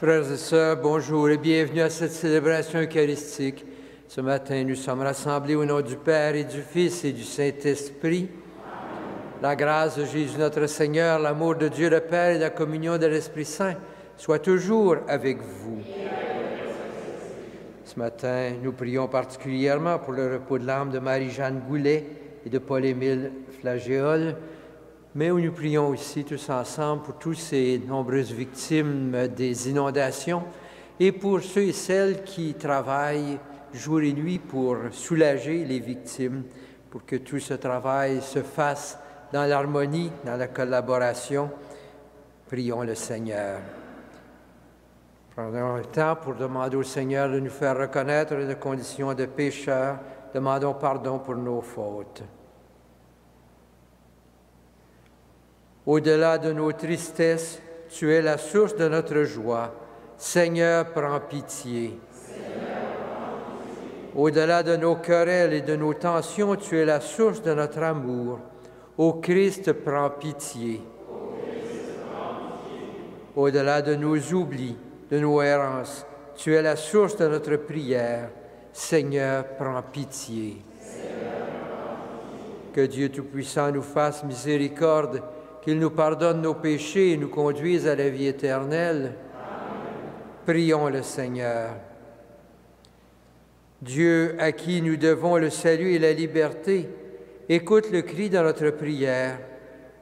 Frères et sœurs, bonjour et bienvenue à cette célébration eucharistique. Ce matin, nous sommes rassemblés au nom du Père et du Fils et du Saint-Esprit. La grâce de Jésus notre Seigneur, l'amour de Dieu le Père et la communion de l'Esprit Saint soient toujours avec vous. Ce matin, nous prions particulièrement pour le repos de l'âme de Marie-Jeanne Goulet et de Paul-Émile Flagéole, mais nous prions aussi tous ensemble pour toutes ces nombreuses victimes des inondations et pour ceux et celles qui travaillent jour et nuit pour soulager les victimes, pour que tout ce travail se fasse dans l'harmonie, dans la collaboration. Prions le Seigneur. Prenons le temps pour demander au Seigneur de nous faire reconnaître les conditions de pécheurs. Demandons pardon pour nos fautes. Au-delà de nos tristesses, tu es la source de notre joie. Seigneur, prends pitié. Au-delà de nos querelles et de nos tensions, tu es la source de notre amour. Ô Christ, prends pitié. Au-delà de nos oublis, de nos errances, tu es la source de notre prière. Seigneur, prends pitié. Que Dieu Tout-Puissant nous fasse miséricorde, qu'il nous pardonne nos péchés et nous conduise à la vie éternelle. Amen. Prions le Seigneur. Dieu, à qui nous devons le salut et la liberté, écoute le cri de notre prière.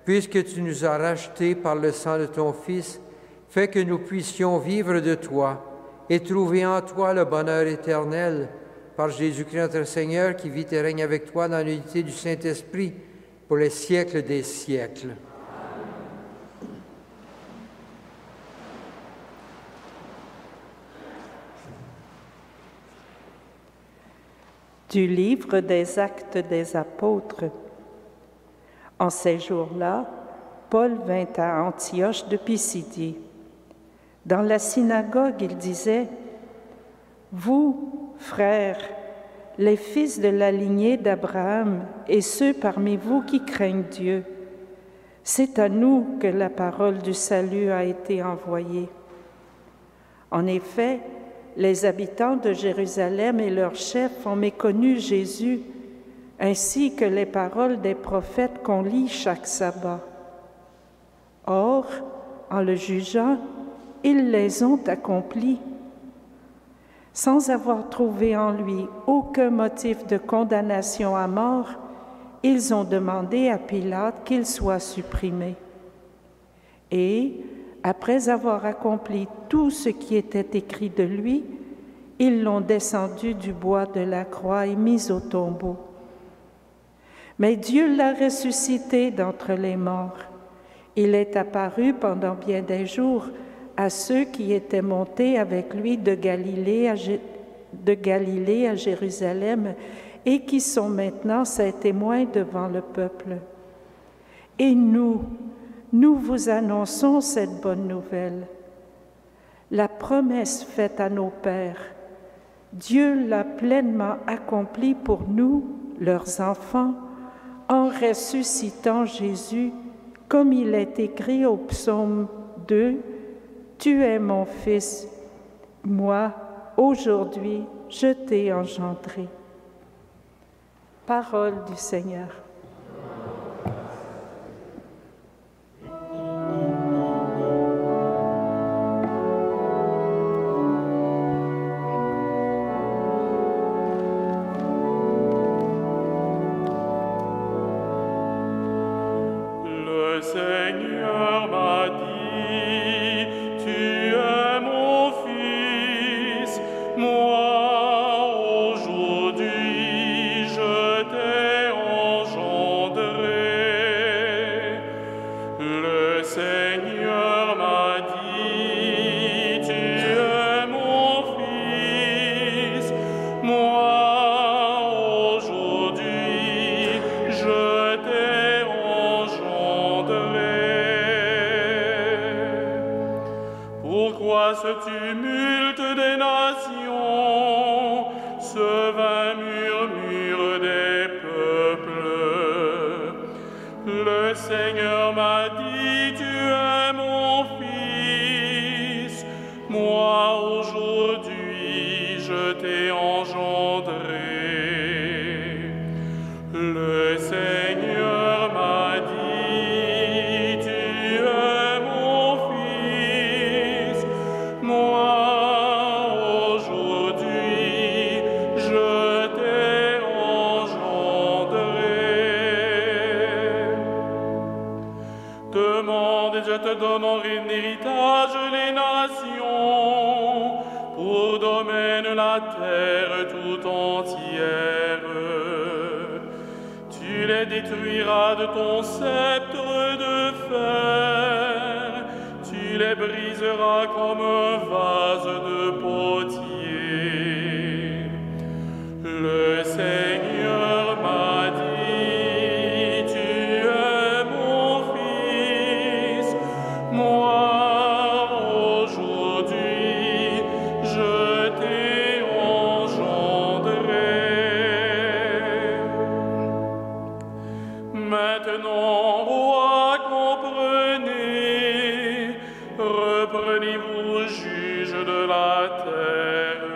Puisque tu nous as rachetés par le sang de ton Fils, fais que nous puissions vivre de toi et trouver en toi le bonheur éternel. Par Jésus-Christ notre Seigneur, qui vit et règne avec toi dans l'unité du Saint-Esprit pour les siècles des siècles. Du livre des Actes des Apôtres. En ces jours-là, Paul vint à Antioche de Pisidie. Dans la synagogue, il disait : « Vous, frères, les fils de la lignée d'Abraham et ceux parmi vous qui craignent Dieu, c'est à nous que la parole du salut a été envoyée. En effet, les habitants de Jérusalem et leurs chefs ont méconnu Jésus, ainsi que les paroles des prophètes qu'on lit chaque sabbat. Or, en le jugeant, ils les ont accomplis. Sans avoir trouvé en lui aucun motif de condamnation à mort, ils ont demandé à Pilate qu'il soit supprimé. Et, après avoir accompli tout ce qui était écrit de lui, ils l'ont descendu du bois de la croix et mis au tombeau. Mais Dieu l'a ressuscité d'entre les morts. Il est apparu pendant bien des jours à ceux qui étaient montés avec lui de Galilée à Jérusalem et qui sont maintenant ses témoins devant le peuple. Et nous vous annonçons cette bonne nouvelle. La promesse faite à nos pères, Dieu l'a pleinement accomplie pour nous, leurs enfants, en ressuscitant Jésus, comme il est écrit au psaume 2, « Tu es mon Fils, moi, aujourd'hui, je t'ai engendré. » Parole du Seigneur. Seigneur m'a dit, tu es mon fils, moi demande et je te donne en héritage les nations, pour domaine la terre tout entière. Tu les détruiras de ton sceptre de fer, tu les briseras comme un vase de potier. Le Seigneur m'a dit, tu es mon fils, moi aujourd'hui je t'ai engendré. Maintenant, roi, comprenez, reprenez-vous, juge de la terre.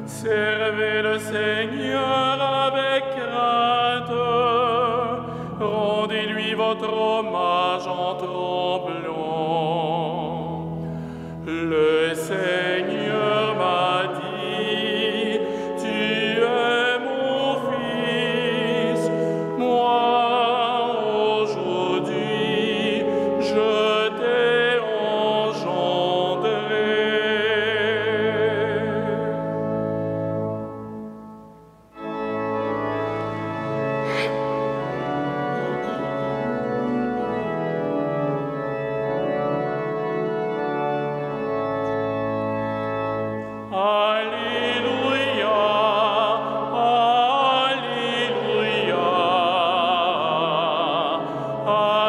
Servez le Seigneur avec crainte, rendez-lui votre hommage en tremblant. Le Seigneur m'a dit, tu es mon fils, moi aujourd'hui je t'ai engendré. Alléluia, Alléluia,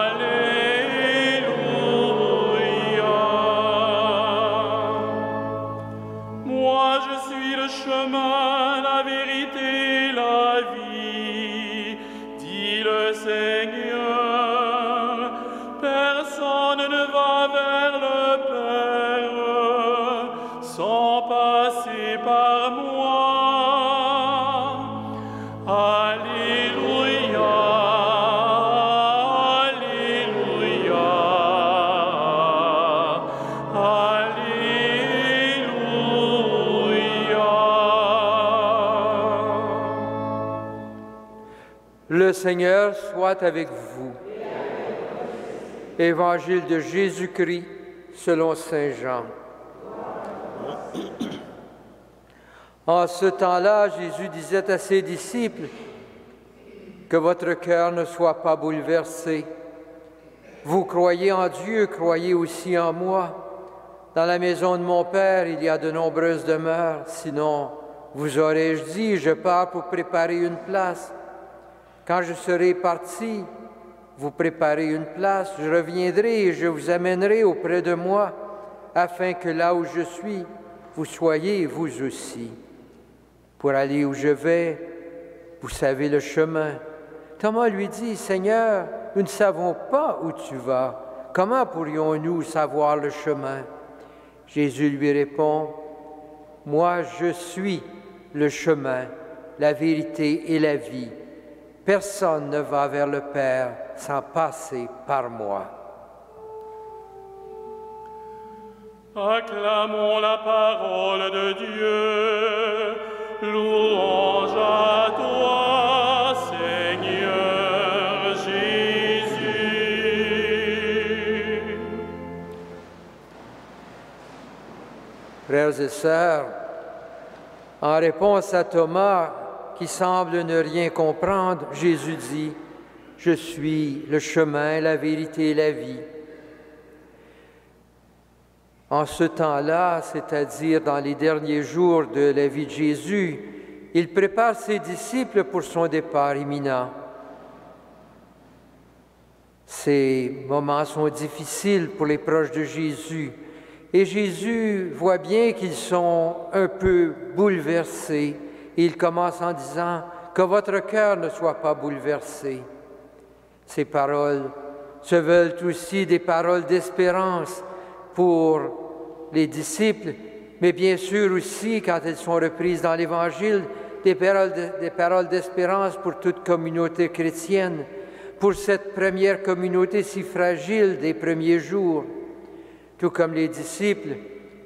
Alléluia. Moi je suis le chemin, la vérité, la vie, dit le Seigneur. Personne ne va vers le Père sans passer par moi. Alléluia, Alléluia, Alléluia. Le Seigneur soit avec vous. Évangile de Jésus-Christ selon Saint Jean. En ce temps-là, Jésus disait à ses disciples, « Que votre cœur ne soit pas bouleversé. Vous croyez en Dieu, croyez aussi en moi. Dans la maison de mon Père, il y a de nombreuses demeures. Sinon, vous aurais-je dit, je pars pour préparer une place. Quand je serai parti, vous préparez une place, je reviendrai et je vous amènerai auprès de moi, afin que là où je suis, vous soyez vous aussi. Pour aller où je vais, vous savez le chemin. » Thomas lui dit, « Seigneur, nous ne savons pas où tu vas. Comment pourrions-nous savoir le chemin? » Jésus lui répond, « Moi, je suis le chemin, la vérité et la vie. Personne ne va vers le Père sans passer par moi. » Acclamons la parole de Dieu. Louange à toi, Seigneur Jésus. Frères et sœurs, en réponse à Thomas, qui semble ne rien comprendre, Jésus dit, « Je suis le chemin, la vérité et la vie. » En ce temps-là, c'est-à-dire dans les derniers jours de la vie de Jésus, il prépare ses disciples pour son départ imminent. Ces moments sont difficiles pour les proches de Jésus, et Jésus voit bien qu'ils sont un peu bouleversés. Et il commence en disant « Que votre cœur ne soit pas bouleversé. » Ces paroles se veulent aussi des paroles d'espérance pour les disciples, mais bien sûr aussi, quand elles sont reprises dans l'Évangile, des paroles d'espérance pour toute communauté chrétienne, pour cette première communauté si fragile des premiers jours. Tout comme les disciples,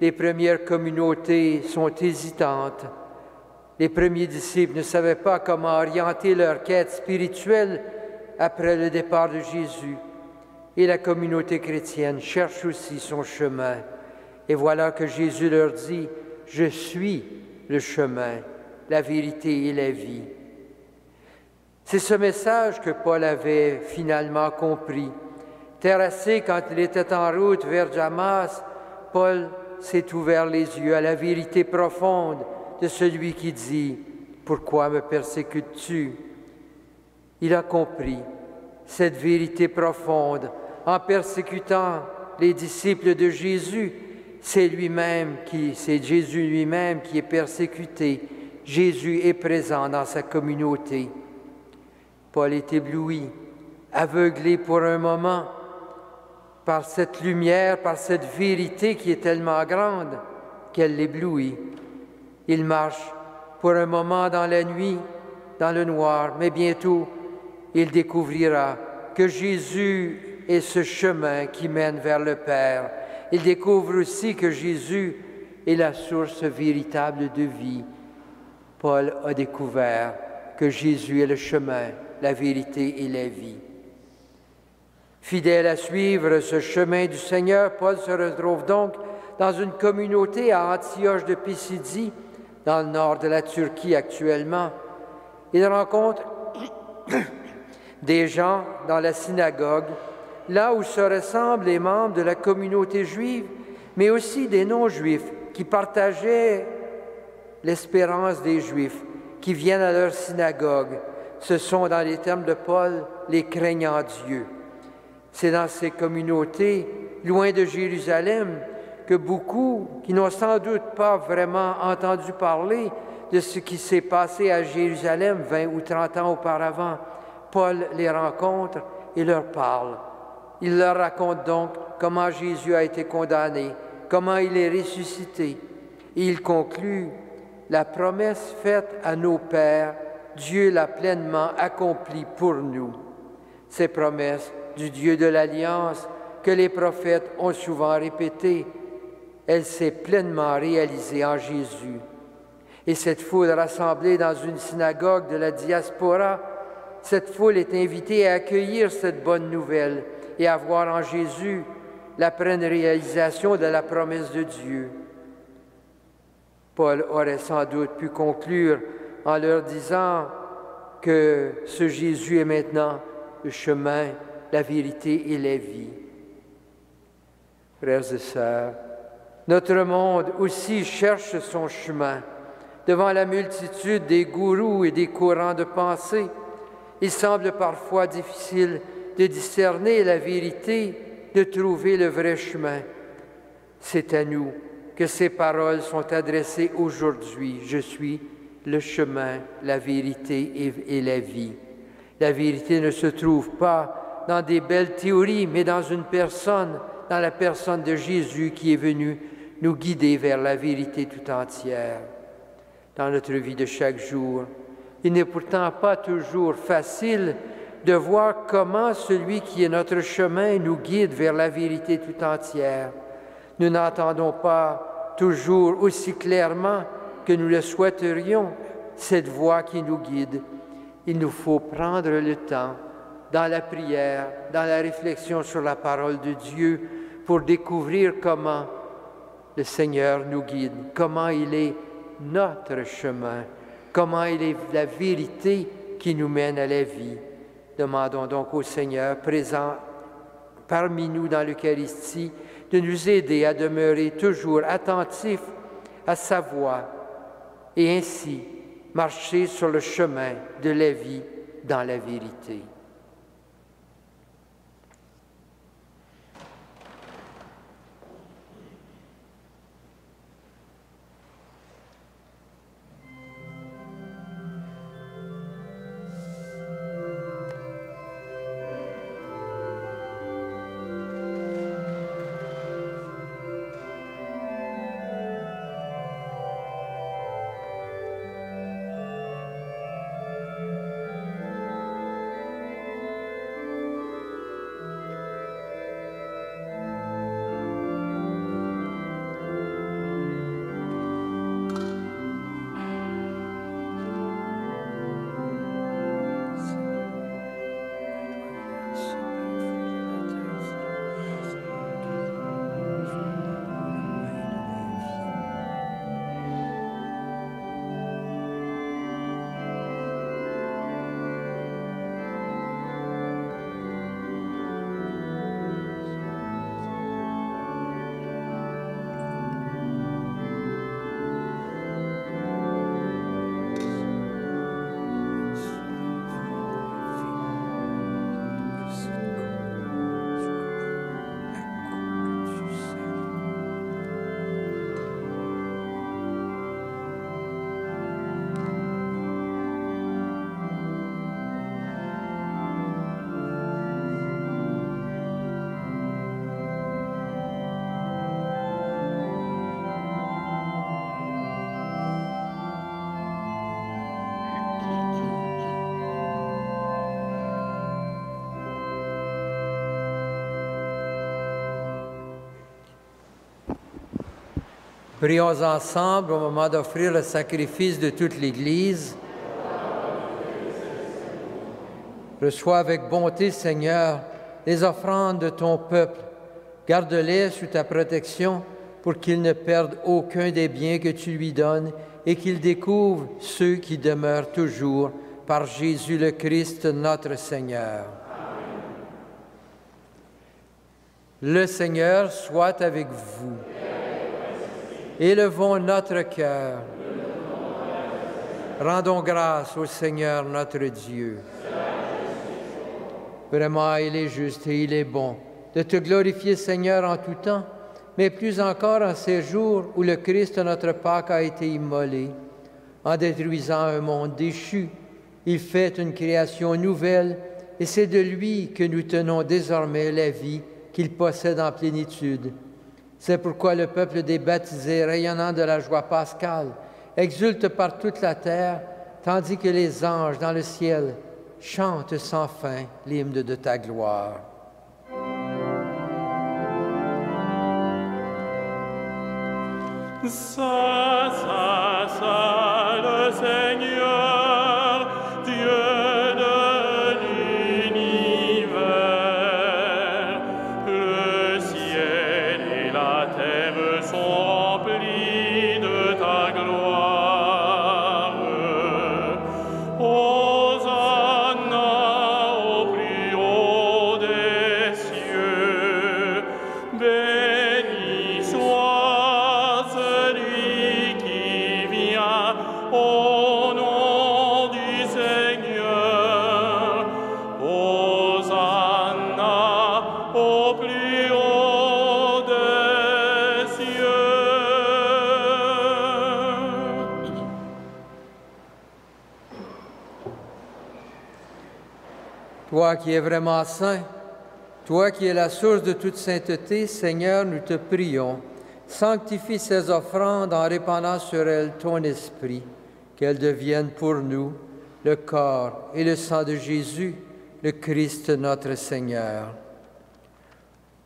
les premières communautés sont hésitantes. Les premiers disciples ne savaient pas comment orienter leur quête spirituelle après le départ de Jésus. Et la communauté chrétienne cherche aussi son chemin. Et voilà que Jésus leur dit, « Je suis le chemin, la vérité et la vie. » C'est ce message que Paul avait finalement compris. Terrassé quand il était en route vers Damas, Paul s'est ouvert les yeux à la vérité profonde de celui qui dit « Pourquoi me persécutes-tu » Il a compris cette vérité profonde en persécutant les disciples de Jésus. C'est Jésus lui-même qui est persécuté. Jésus est présent dans sa communauté. Paul est ébloui, aveuglé pour un moment par cette lumière, par cette vérité qui est tellement grande qu'elle l'éblouit. Il marche pour un moment dans la nuit, dans le noir, mais bientôt il découvrira que Jésus est ce chemin qui mène vers le Père. Il découvre aussi que Jésus est la source véritable de vie. Paul a découvert que Jésus est le chemin, la vérité et la vie. Fidèle à suivre ce chemin du Seigneur, Paul se retrouve donc dans une communauté à Antioche de Pisidie, dans le nord de la Turquie actuellement. Il rencontre des gens dans la synagogue, là où se ressemblent les membres de la communauté juive, mais aussi des non-juifs qui partageaient l'espérance des Juifs, qui viennent à leur synagogue. Ce sont, dans les termes de Paul, les craignants Dieu. C'est dans ces communautés, loin de Jérusalem, que beaucoup, qui n'ont sans doute pas vraiment entendu parler de ce qui s'est passé à Jérusalem 20 ou 30 ans auparavant, Paul les rencontre et leur parle. Il leur raconte donc comment Jésus a été condamné, comment il est ressuscité. Et il conclut, la promesse faite à nos pères, Dieu l'a pleinement accomplie pour nous. Ces promesses du Dieu de l'Alliance que les prophètes ont souvent répétées, elle s'est pleinement réalisée en Jésus. Et cette foule rassemblée dans une synagogue de la diaspora, cette foule est invitée à accueillir cette bonne nouvelle et à voir en Jésus la pleine réalisation de la promesse de Dieu. Paul aurait sans doute pu conclure en leur disant que ce Jésus est maintenant le chemin, la vérité et la vie. Frères et sœurs, notre monde aussi cherche son chemin. Devant la multitude des gourous et des courants de pensée, il semble parfois difficile de discerner la vérité, de trouver le vrai chemin. C'est à nous que ces paroles sont adressées aujourd'hui. Je suis le chemin, la vérité et la vie. La vérité ne se trouve pas dans des belles théories, mais dans une personne, dans la personne de Jésus qui est venu nous guider vers la vérité tout entière. Dans notre vie de chaque jour, il n'est pourtant pas toujours facile de voir comment celui qui est notre chemin nous guide vers la vérité tout entière. Nous n'entendons pas toujours aussi clairement que nous le souhaiterions cette voix qui nous guide. Il nous faut prendre le temps, dans la prière, dans la réflexion sur la parole de Dieu, pour découvrir comment le Seigneur nous guide, comment il est notre chemin, comment il est la vérité qui nous mène à la vie. Demandons donc au Seigneur, présent parmi nous dans l'Eucharistie, de nous aider à demeurer toujours attentifs à sa voix et ainsi marcher sur le chemin de la vie dans la vérité. Prions ensemble au moment d'offrir le sacrifice de toute l'Église. Reçois avec bonté, Seigneur, les offrandes de ton peuple. Garde-les sous ta protection pour qu'ils ne perdent aucun des biens que tu lui donnes et qu'ils découvrent ceux qui demeurent toujours par Jésus le Christ, notre Seigneur. Amen. Le Seigneur soit avec vous. Élevons notre cœur. Rendons grâce au Seigneur notre Dieu. Vraiment, il est juste et il est bon de te glorifier, Seigneur, en tout temps, mais plus encore en ces jours où le Christ, notre Pâque, a été immolé. En détruisant un monde déchu, il fait une création nouvelle et c'est de lui que nous tenons désormais la vie qu'il possède en plénitude. C'est pourquoi le peuple des baptisés, rayonnant de la joie pascale, exulte par toute la terre, tandis que les anges dans le ciel chantent sans fin l'hymne de ta gloire. Saint, Saint, Saint, le Seigneur, Dieu de l'univers, le ciel et la terre sont remplis de ta gloire. Hosanna au plus haut des cieux, béni soit celui qui vient au nom du Seigneur. Hosanna au plus haut des cieux. Toi qui es vraiment saint, toi qui es la source de toute sainteté, Seigneur, nous te prions, sanctifie ces offrandes en répandant sur elles ton esprit, qu'elles deviennent pour nous le corps et le sang de Jésus, le Christ notre Seigneur.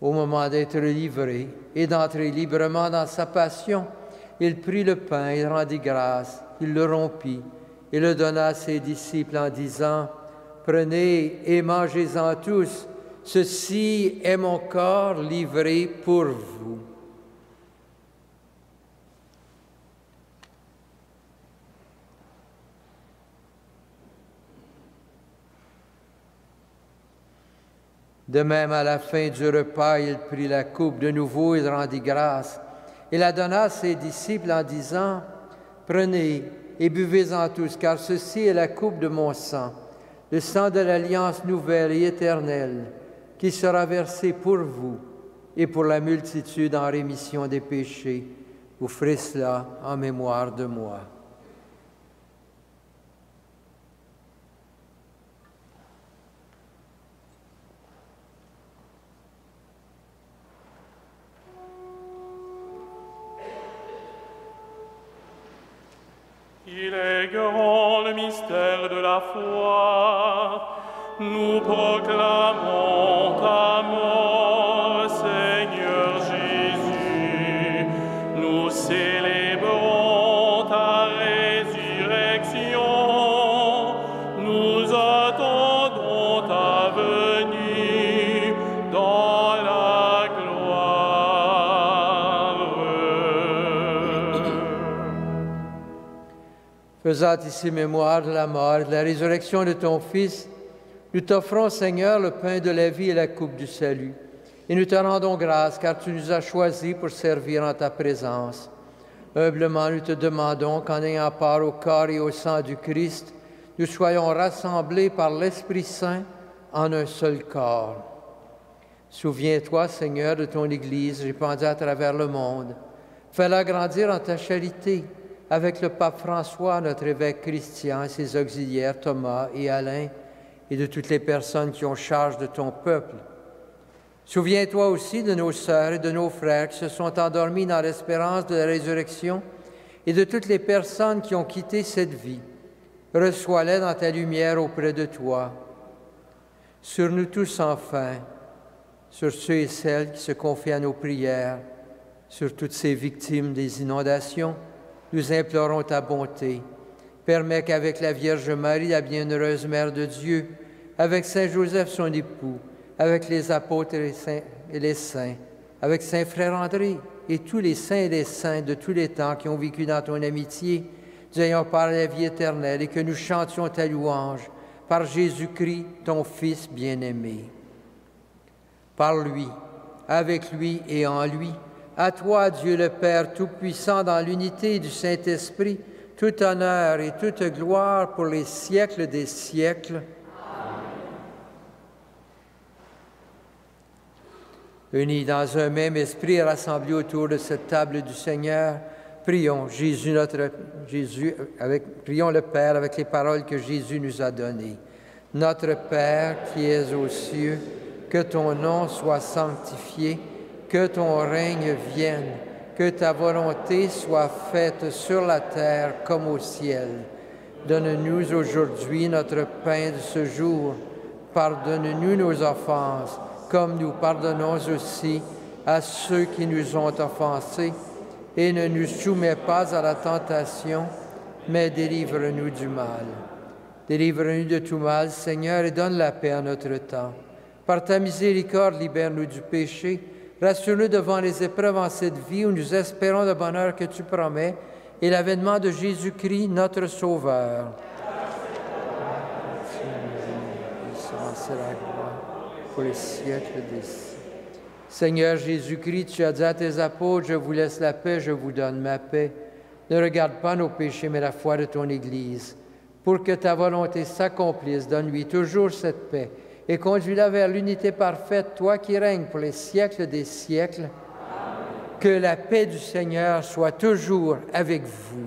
Au moment d'être livré et d'entrer librement dans sa passion, il prit le pain, il rendit grâce, il le rompit et le donna à ses disciples en disant: « Prenez et mangez-en tous, ceci est mon corps livré pour vous. » De même, à la fin du repas, il prit la coupe de nouveau, il rendit grâce, et la donna à ses disciples en disant: « Prenez et buvez-en tous, car ceci est la coupe de mon sang, le sang de l'alliance nouvelle et éternelle, qui sera versé pour vous et pour la multitude en rémission des péchés. Vous ferez cela en mémoire de moi. » Il est grand le mystère de la foi. Nous proclamons ta mort, Seigneur Jésus. Nous célébrons ta résurrection. Nous attendons ta venue dans la gloire. Faisant ici mémoire de la mort et de la résurrection de ton Fils, nous t'offrons, Seigneur, le pain de la vie et la coupe du salut. Et nous te rendons grâce, car tu nous as choisis pour servir en ta présence. Humblement, nous te demandons qu'en ayant part au corps et au sang du Christ, nous soyons rassemblés par l'Esprit Saint en un seul corps. Souviens-toi, Seigneur, de ton Église répandue à travers le monde. Fais-la grandir en ta charité, avec le pape François, notre évêque Christian, et ses auxiliaires Thomas et Alain, et de toutes les personnes qui ont charge de ton peuple. Souviens-toi aussi de nos sœurs et de nos frères qui se sont endormis dans l'espérance de la résurrection et de toutes les personnes qui ont quitté cette vie. Reçois-les dans ta lumière auprès de toi. Sur nous tous enfin, sur ceux et celles qui se confient à nos prières, Sur toutes ces victimes des inondations, nous implorons ta bonté. Permets qu'avec la Vierge Marie, la bienheureuse Mère de Dieu, avec Saint Joseph, son époux, avec les apôtres et les saints, avec Saint Frère André et tous les saints et les saints de tous les temps qui ont vécu dans ton amitié, nous ayons part à la vie éternelle et que nous chantions ta louange par Jésus-Christ, ton Fils bien-aimé. Par lui, avec lui et en lui, à toi, Dieu le Père Tout-Puissant, dans l'unité du Saint-Esprit, tout honneur et toute gloire pour les siècles des siècles. Unis dans un même esprit et rassemblés autour de cette table du Seigneur, prions prions le Père avec les paroles que Jésus nous a données. Notre Père qui es aux cieux, que ton nom soit sanctifié, que ton règne vienne, que ta volonté soit faite sur la terre comme au ciel. Donne-nous aujourd'hui notre pain de ce jour. Pardonne-nous nos offenses, comme nous pardonnons aussi à ceux qui nous ont offensés. Et ne nous soumets pas à la tentation, mais délivre-nous du mal. Délivre-nous de tout mal, Seigneur, et donne la paix à notre temps. Par ta miséricorde, libère-nous du péché. Rassure-nous devant les épreuves en cette vie où nous espérons le bonheur que tu promets et l'avènement de Jésus-Christ, notre Sauveur. C'est la gloire pour les siècles des siècles. Seigneur Jésus-Christ, tu as dit à tes apôtres, je vous laisse la paix, je vous donne ma paix. Ne regarde pas nos péchés, mais la foi de ton Église. Pour que ta volonté s'accomplisse, donne-lui toujours cette paix et conduis-la vers l'unité parfaite, toi qui règnes pour les siècles des siècles. Amen. Que la paix du Seigneur soit toujours avec vous.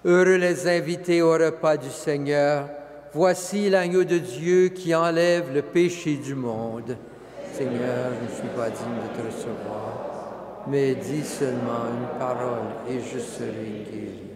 Heureux les invités au repas du Seigneur. Voici l'agneau de Dieu qui enlève le péché du monde. Seigneur, je ne suis pas digne de te recevoir, mais dis seulement une parole et je serai guéri.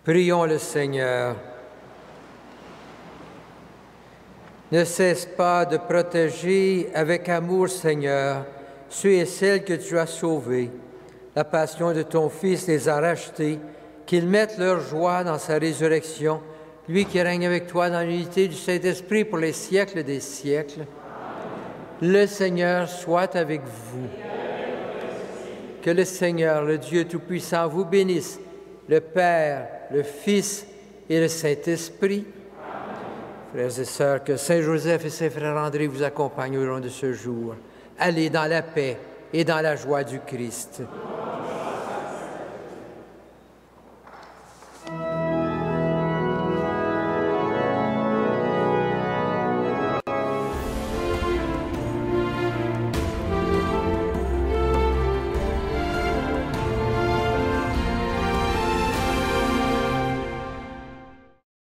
Prions le Seigneur. Ne cesse pas de protéger avec amour, Seigneur, ceux et celles que tu as sauvés. La passion de ton Fils les a rachetés, qu'ils mettent leur joie dans sa résurrection, lui qui règne avec toi dans l'unité du Saint-Esprit pour les siècles des siècles. Le Seigneur soit avec vous. Que le Seigneur, le Dieu Tout-Puissant, vous bénisse, le Père, le Fils et le Saint-Esprit. Frères et sœurs, que Saint Joseph et Saint Frère André vous accompagnent au long de ce jour. Allez dans la paix et dans la joie du Christ.